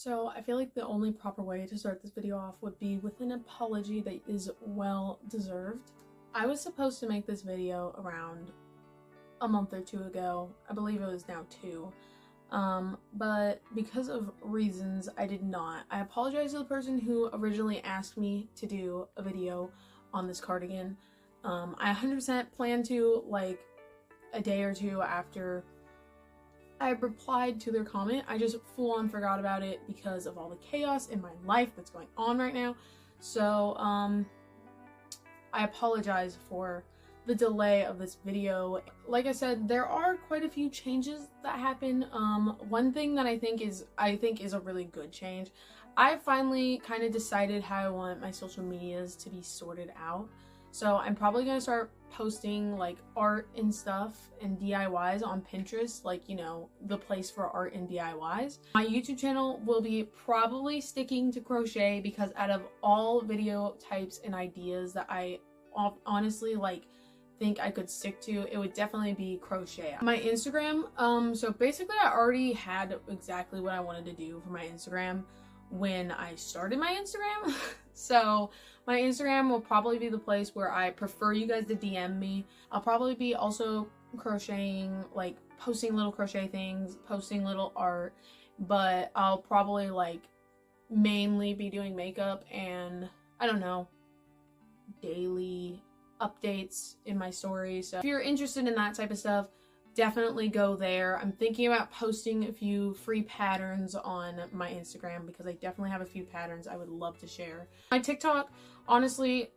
So I feel like the only proper way to start this video off would be with an apology that is well deserved. I was supposed to make this video around a month or two ago. I believe it was now 2. But because of reasons, I did not. I apologize to the person who originally asked me to do a video on this cardigan. I 100% plan to, like, a day or two after I replied to their comment. I just full on forgot about it because of all the chaos in my life that's going on right now. So, I apologize for the delay of this video. Like I said, there are quite a few changes that happen. One thing that I think is a really good change. I finally kind of decided how I want my social medias to be sorted out. So I'm probably gonna start posting like art and stuff and DIYs on Pinterest, like, you know, the place for art and DIYs. My YouTube channel will be probably sticking to crochet because out of all video types and ideas that I honestly like think I could stick to, it would definitely be crochet. My Instagram, so basically I already had exactly what I wanted to do for my Instagram when I started my Instagram. So my Instagram will probably be the place where I prefer you guys to DM me. I'll probably be also crocheting, like posting little crochet things, posting little art, but I'll probably like mainly be doing makeup and I don't know, daily updates in my stories. So if you're interested in that type of stuff, definitely go there. I'm thinking about posting a few free patterns on my Instagram because I definitely have a few patterns I would love to share. My TikTok, honestly,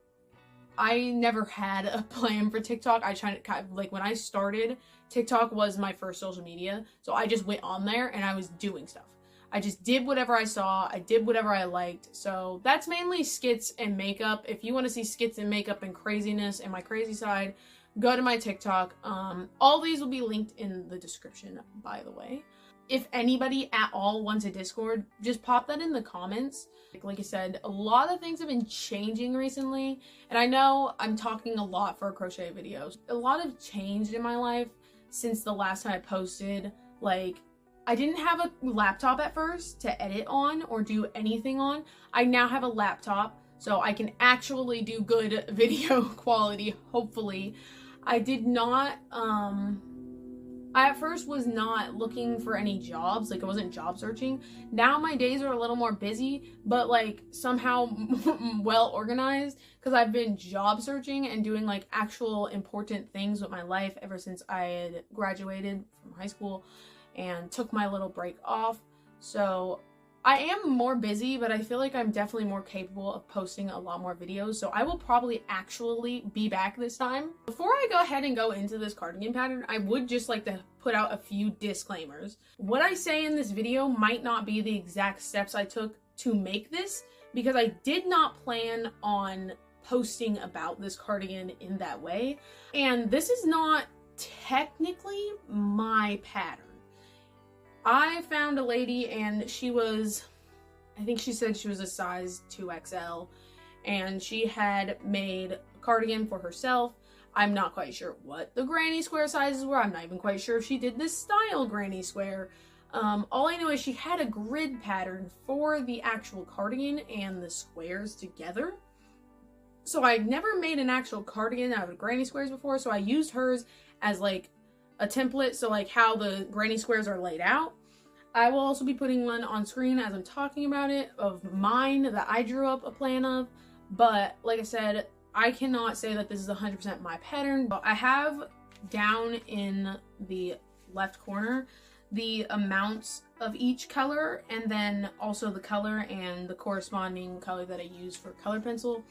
I never had a plan for TikTok. I tried to, like, when I started, TikTok was my first social media, so I just went on there and I was doing stuff. I just did whatever I saw, I did whatever I liked. So that's mainly skits and makeup. If you want to see skits and makeup and craziness and my crazy side, go to my TikTok. All these will be linked in the description, by the way. If anybody at all wants a Discord, just pop that in the comments. Like I said, a lot of things have been changing recently, and I know I'm talking a lot for crochet videos. A lot have changed in my life since the last time I posted. Like, I didn't have a laptop at first to edit on or do anything on. I now have a laptop, so I can actually do good video quality, hopefully. I did not, I at first was not looking for any jobs, like I wasn't job searching. Now my days are a little more busy, but like somehow well organized, because I've been job searching and doing like actual important things with my life ever since I had graduated from high school and took my little break off. So I am more busy, but I feel like I'm definitely more capable of posting a lot more videos, so I will probably actually be back this time. Before I go ahead and go into this cardigan pattern, I would just like to put out a few disclaimers. What I say in this video might not be the exact steps I took to make this, because I did not plan on posting about this cardigan in that way, and this is not technically my pattern. I found a lady and she was, I think she said she was a size 2XL, and she had made a cardigan for herself. I'm not quite sure what the granny square sizes were. I'm not even quite sure if she did this style granny square. All I know is she had a grid pattern for the actual cardigan and the squares together. So I'd never made an actual cardigan out of granny squares before, so I used hers as like a template, so like how the granny squares are laid out. I will also be putting one on screen as I'm talking about it of mine that I drew up a plan of, but like I said, I cannot say that this is 100% my pattern. But I have down in the left corner the amounts of each color, and then also the color and the corresponding color that I use for color pencil.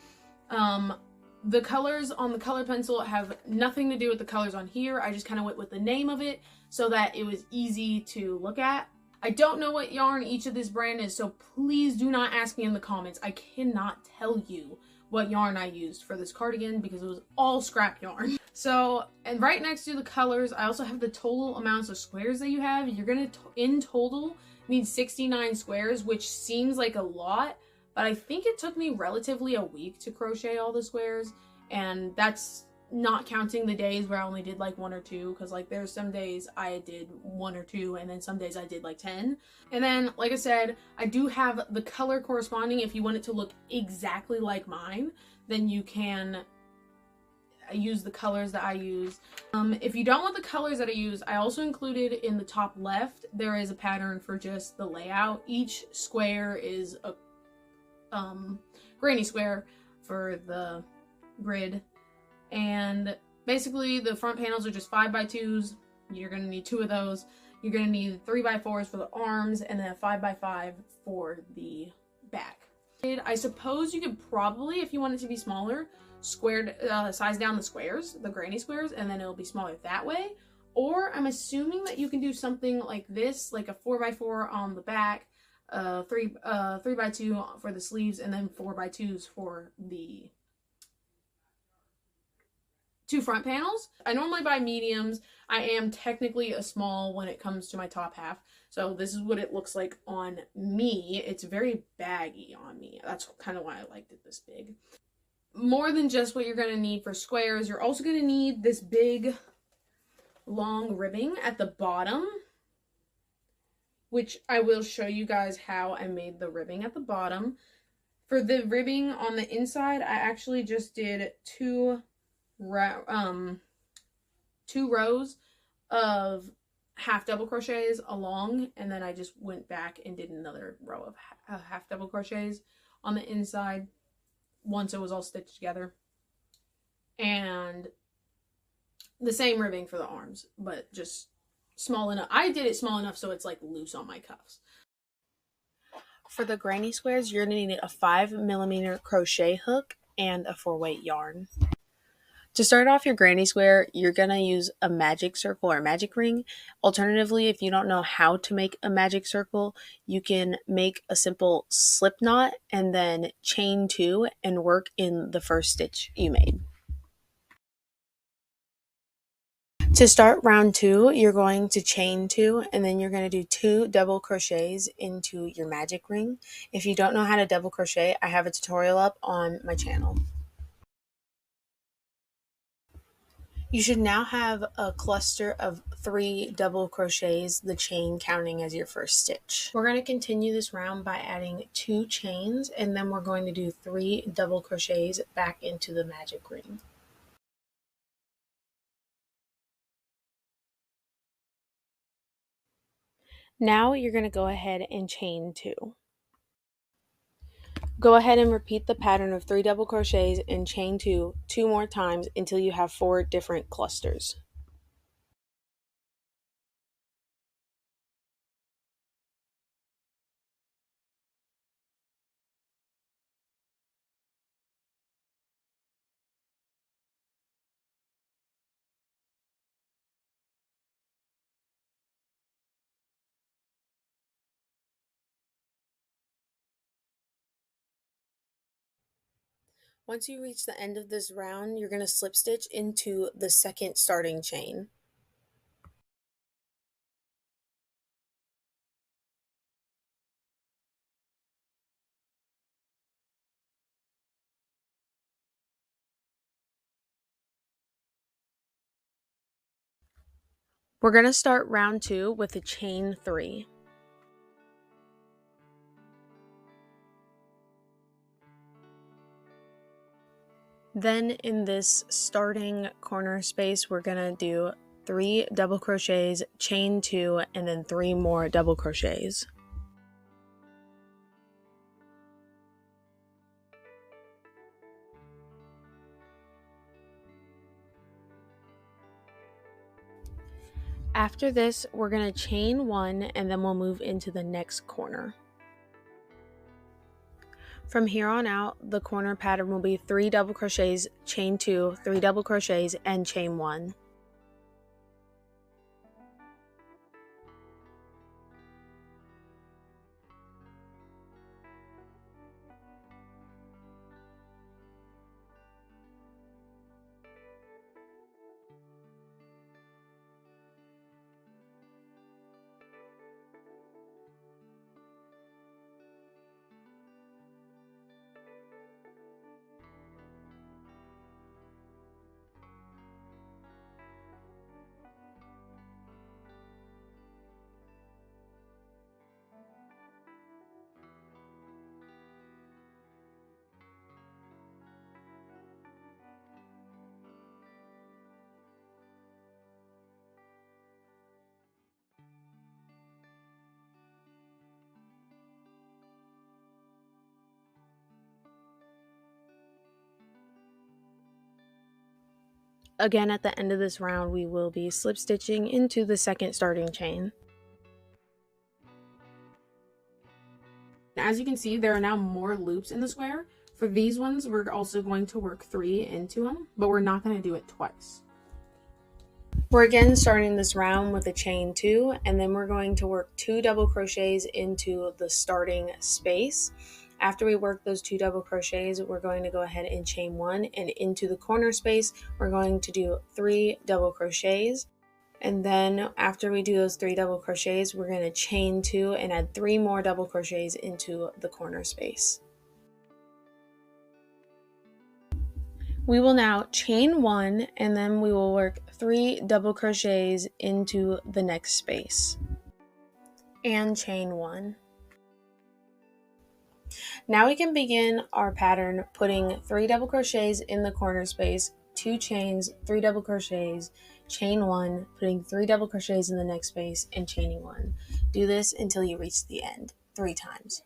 The colors on the color pencil have nothing to do with the colors on here. I just kind of went with the name of it so that it was easy to look at. I don't know what yarn each of this brand is, so please do not ask me in the comments. I cannot tell you what yarn I used for this cardigan because it was all scrap yarn. So, and right next to the colors, I also have the total amounts of squares that you have. You're gonna, in total, need 69 squares, which seems like a lot, but I think it took me relatively a week to crochet all the squares, and that's not counting the days where I only did like 1 or 2, because like there's some days I did 1 or 2, and then some days I did like 10. And then, like I said, I do have the color corresponding. If you want it to look exactly like mine, then you can use the colors that I use. If you don't want the colors that I use, I also included in the top left, there is a pattern for just the layout. Each square is a granny square for the grid. And basically the front panels are just 5x2s. You're going to need 2 of those. You're going to need 3x4s for the arms, and then a 5x5 for the back. I suppose you could probably, if you want it to be smaller, size down the squares, the granny squares, and then it'll be smaller that way. Or I'm assuming that you can do something like this, like a 4x4 on the back, 3x2 for the sleeves, and then 4x2s for the 2 front panels. I normally buy mediums. I am technically a small when it comes to my top half. So this is what it looks like on me. It's very baggy on me. That's kind of why I liked it this big. More than just what you're going to need for squares, you're also going to need this big long ribbing at the bottom, which I will show you guys how I made the ribbing at the bottom. For the ribbing on the inside, I actually just did 2 rows of half double crochets along, and then I just went back and did another row of half double crochets on the inside once it was all stitched together. And the same ribbing for the arms, but just small enough. I did it small enough so it's like loose on my cuffs. For the granny squares, you're going to need a 5mm crochet hook and a 4-weight yarn. To start off your granny square, you're going to use a magic circle or magic ring. Alternatively, if you don't know how to make a magic circle, you can make a simple slip knot and then chain 2 and work in the first stitch you made. To start round 2, you're going to chain 2, and then you're going to do 2 double crochets into your magic ring. If you don't know how to double crochet, I have a tutorial up on my channel. You should now have a cluster of 3 double crochets, the chain counting as your first stitch. We're going to continue this round by adding 2 chains, and then we're going to do 3 double crochets back into the magic ring. Now you're going to go ahead and chain 2. Go ahead and repeat the pattern of 3 double crochets and chain 2 more times until you have 4 different clusters. Once you reach the end of this round, you're going to slip stitch into the second starting chain. We're going to start round 2 with a chain 3. Then in this starting corner space, we're going to do 3 double crochets, chain 2, and then 3 more double crochets. After this, we're going to chain 1, and then we'll move into the next corner. From here on out, the corner pattern will be 3 double crochets, chain 2, 3 double crochets, and chain 1. Again, at the end of this round, we will be slip stitching into the second starting chain. As you can see, there are now more loops in the square. For these ones, we're also going to work 3 into them, but we're not going to do it twice. We're again starting this round with a chain 2, and then we're going to work 2 double crochets into the starting space. After we work those 2 double crochets, we're going to go ahead and chain 1, and into the corner space, we're going to do 3 double crochets. And then after we do those 3 double crochets, we're going to chain 2 and add 3 more double crochets into the corner space. We will now chain 1, and then we will work 3 double crochets into the next space and chain 1. Now we can begin our pattern putting 3 double crochets in the corner space, 2 chains, 3 double crochets, chain 1, putting 3 double crochets in the next space, and chaining 1. Do this until you reach the end 3 times.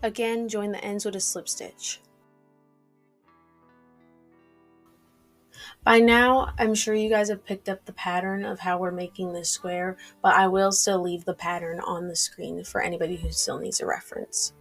Again, join the ends with a slip stitch. By now, I'm sure you guys have picked up the pattern of how we're making this square, but I will still leave the pattern on the screen for anybody who still needs a reference.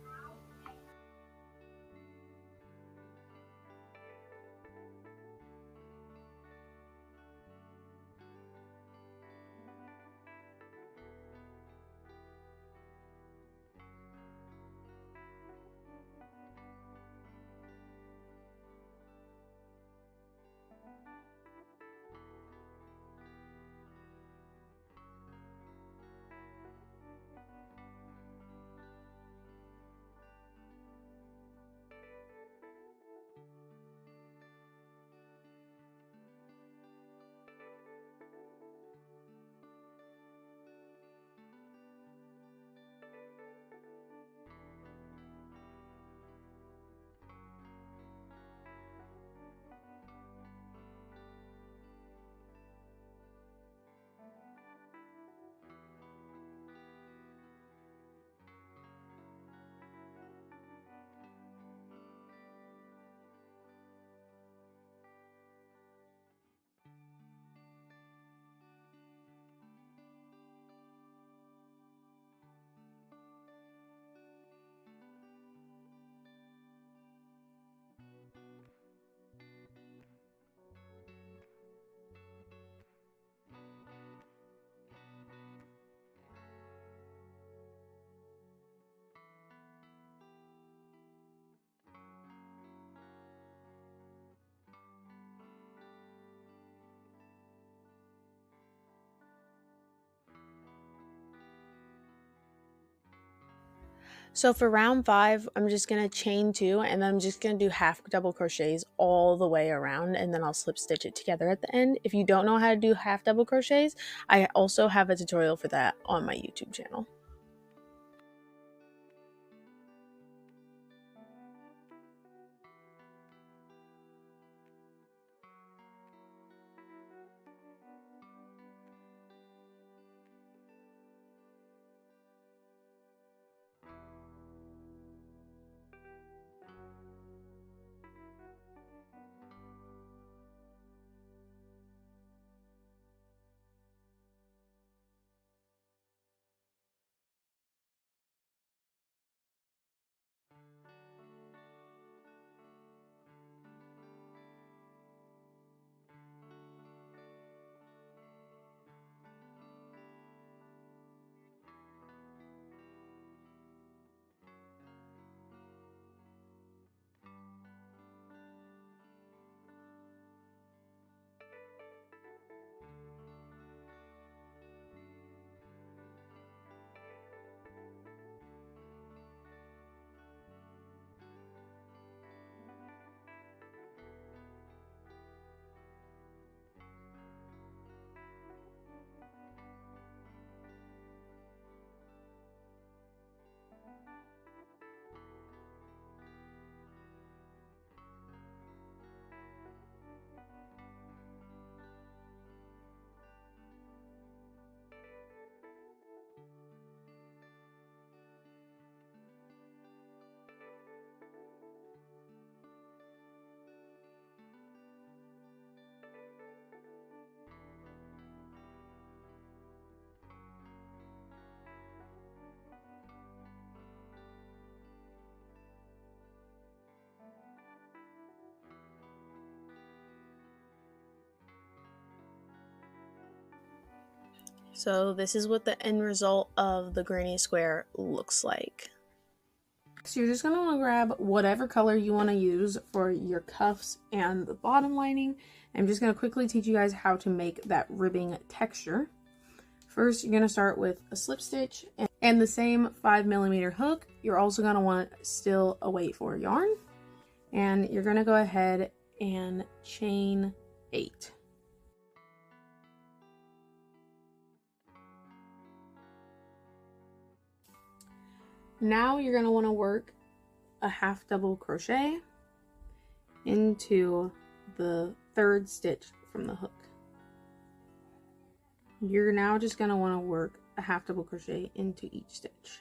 So for round 5, I'm just going to chain 2, and then I'm just going to do half double crochets all the way around, and then I'll slip stitch it together at the end. If you don't know how to do half double crochets, I also have a tutorial for that on my YouTube channel. So this is what the end result of the granny square looks like. So you're just going to want to grab whatever color you want to use for your cuffs and the bottom lining. I'm just going to quickly teach you guys how to make that ribbing texture. First, you're going to start with a slip stitch and the same 5mm hook. You're also going to want still a weight for yarn. And you're going to go ahead and chain 8. Now you're going to want to work a half double crochet into the 3rd stitch from the hook. You're now just going to want to work a half double crochet into each stitch.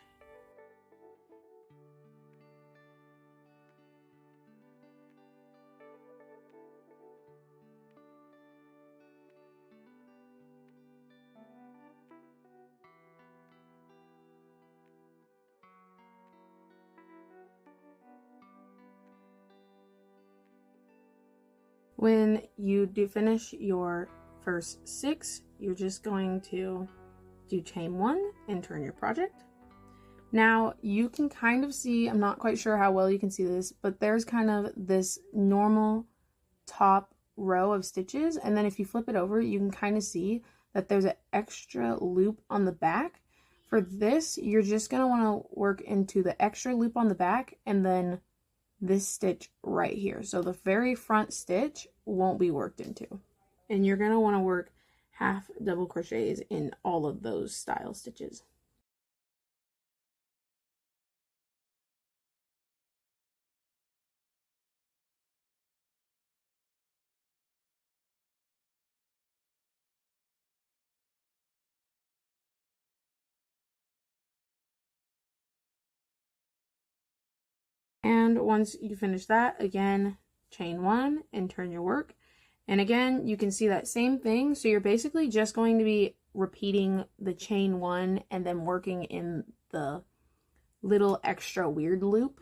When you do finish your first 6, you're just going to do chain 1 and turn your project. Now you can kind of see, I'm not quite sure how well you can see this, but there's kind of this normal top row of stitches, and then if you flip it over, you can kind of see that there's an extra loop on the back. For this, you're just going to want to work into the extra loop on the back and then this stitch right here. So the very front stitch won't be worked into. And you're going to want to work half double crochets in all of those style stitches. And once you finish that, again, chain 1 and turn your work. And again, you can see that same thing. So you're basically just going to be repeating the chain 1 and then working in the little extra weird loop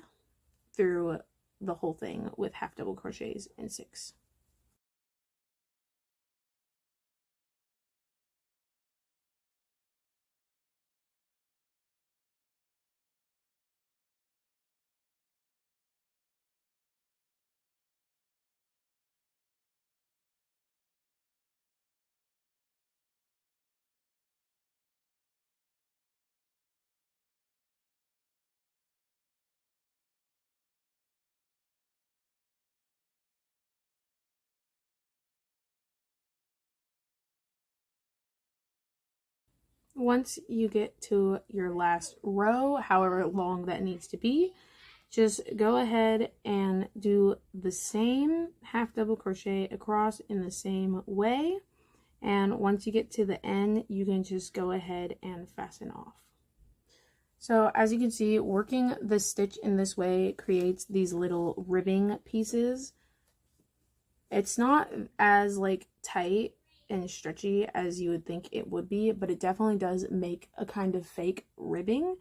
through the whole thing with half double crochets and 6. Once you get to your last row, however long that needs to be, just go ahead and do the same half double crochet across in the same way. And once you get to the end, you can just go ahead and fasten off. So as you can see, working the stitch in this way creates these little ribbing pieces. It's not as like tight and stretchy as you would think it would be, but it definitely does make a kind of fake ribbing.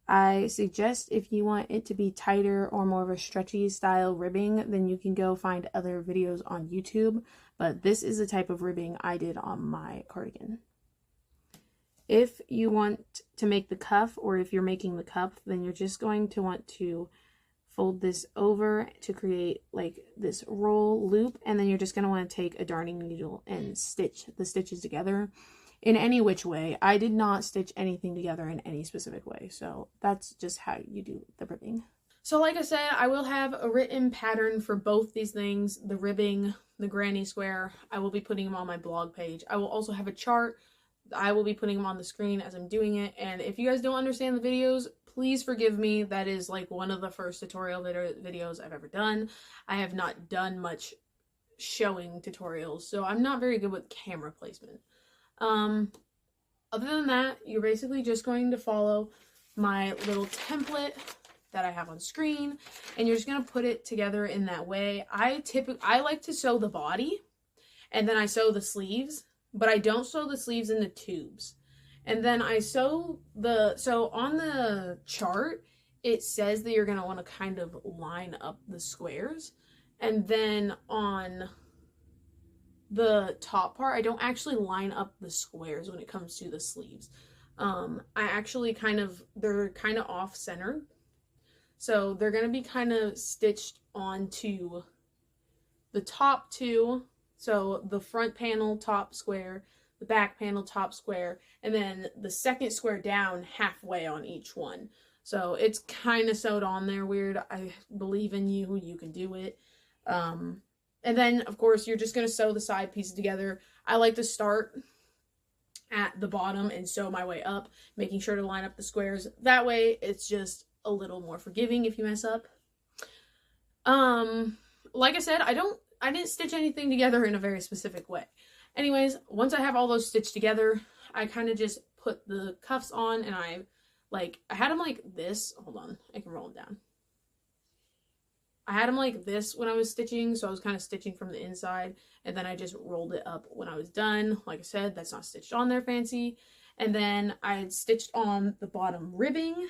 I suggest if you want it to be tighter or more of a stretchy style ribbing, then you can go find other videos on YouTube, but this is the type of ribbing I did on my cardigan. If you want to make the cuff, or if you're making the cuff, then you're just going to want to fold this over to create like this roll loop, and then you're just going to want to take a darning needle and stitch the stitches together in any which way. I did not stitch anything together in any specific way, so that's just how you do the ribbing. So like I said, I will have a written pattern for both these things, the ribbing, the granny square. I will be putting them on my blog page. I will also have a chart. I will be putting them on the screen as I'm doing it, and if you guys don't understand the videos, please forgive me. That is like one of the first tutorial videos I've ever done. I have not done much showing tutorials, so I'm not very good with camera placement. Other than that, you're basically just going to follow my little template that I have on screen, and you're just going to put it together in that way. I like to sew the body, and then I sew the sleeves, but I don't sew the sleeves in the tubes. And then I sew so on the chart, it says that you're going to want to kind of line up the squares. And then on the top part, I don't actually line up the squares when it comes to the sleeves. I actually they're kind of off center. So they're going to be kind of stitched onto the top two. So the front panel, top square, the back panel, top square, and then the second square down halfway on each one. So it's kind of sewed on there weird. I believe in you. You can do it. And then, of course, you're just going to sew the side pieces together. I like to start at the bottom and sew my way up, making sure to line up the squares. That way, it's just a little more forgiving if you mess up. Like I said, I didn't stitch anything together in a very specific way. Anyways, once I have all those stitched together, I kind of just put the cuffs on, and I had them like this. Hold on, I can roll them down. I had them like this when I was stitching, so I was kind of stitching from the inside, and then I just rolled it up when I was done. Like I said, that's not stitched on there fancy. And then I had stitched on the bottom ribbing.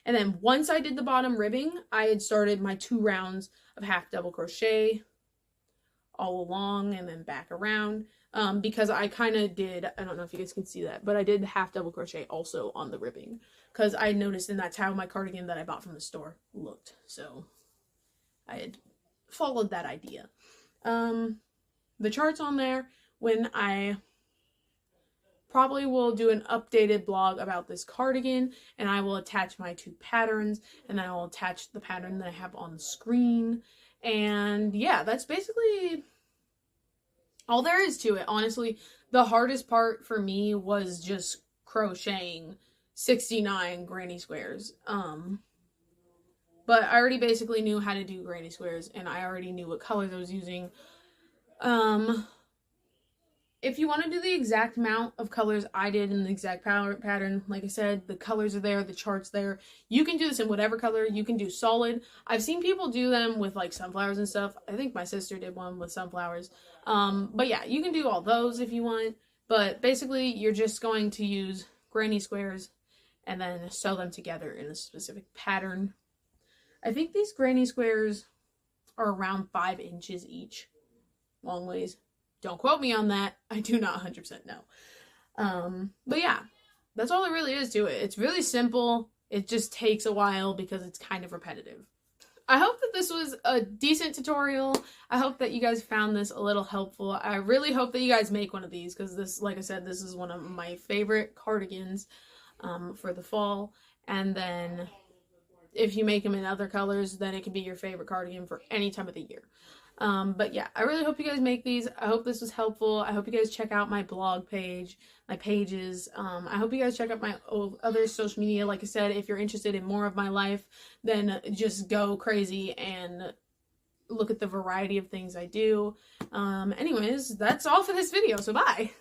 And then once I did the bottom ribbing, I had started my 2 rounds of half double crochet all along and then back around. Because I kind of did, I don't know if you guys can see that, but I did half double crochet also on the ribbing. Because I noticed, and that's how my cardigan that I bought from the store looked. So I had followed that idea. The chart's on there. When I probably will do an updated blog about this cardigan, and I will attach my 2 patterns, and then I will attach the pattern that I have on the screen. And yeah, that's basically all there is to it. Honestly, the hardest part for me was just crocheting 69 granny squares. But I already basically knew how to do granny squares, and I already knew what colors I was using. If you want to do the exact amount of colors I did in the exact pattern, like I said, the colors are there, the chart's there. You can do this in whatever color. You can do solid. I've seen people do them with like sunflowers and stuff. I think my sister did one with sunflowers. But yeah, you can do all those if you want. But basically, you're just going to use granny squares and then sew them together in a specific pattern. I think these granny squares are around 5 inches each. Long ways. Don't quote me on that. I do not 100% know. But yeah, that's all there really is to it. It's really simple. It just takes a while because it's kind of repetitive. I hope that this was a decent tutorial. I hope that you guys found this a little helpful. I really hope that you guys make one of these because this, like I said, this is one of my favorite cardigans for the fall. And then if you make them in other colors, then it can be your favorite cardigan for any time of the year. But yeah, I really hope you guys make these. I hope this was helpful. I hope you guys check out my blog page, my pages. I hope you guys check out my other social media. Like I said, if you're interested in more of my life, then just go crazy and look at the variety of things I do. Anyways, that's all for this video, so bye!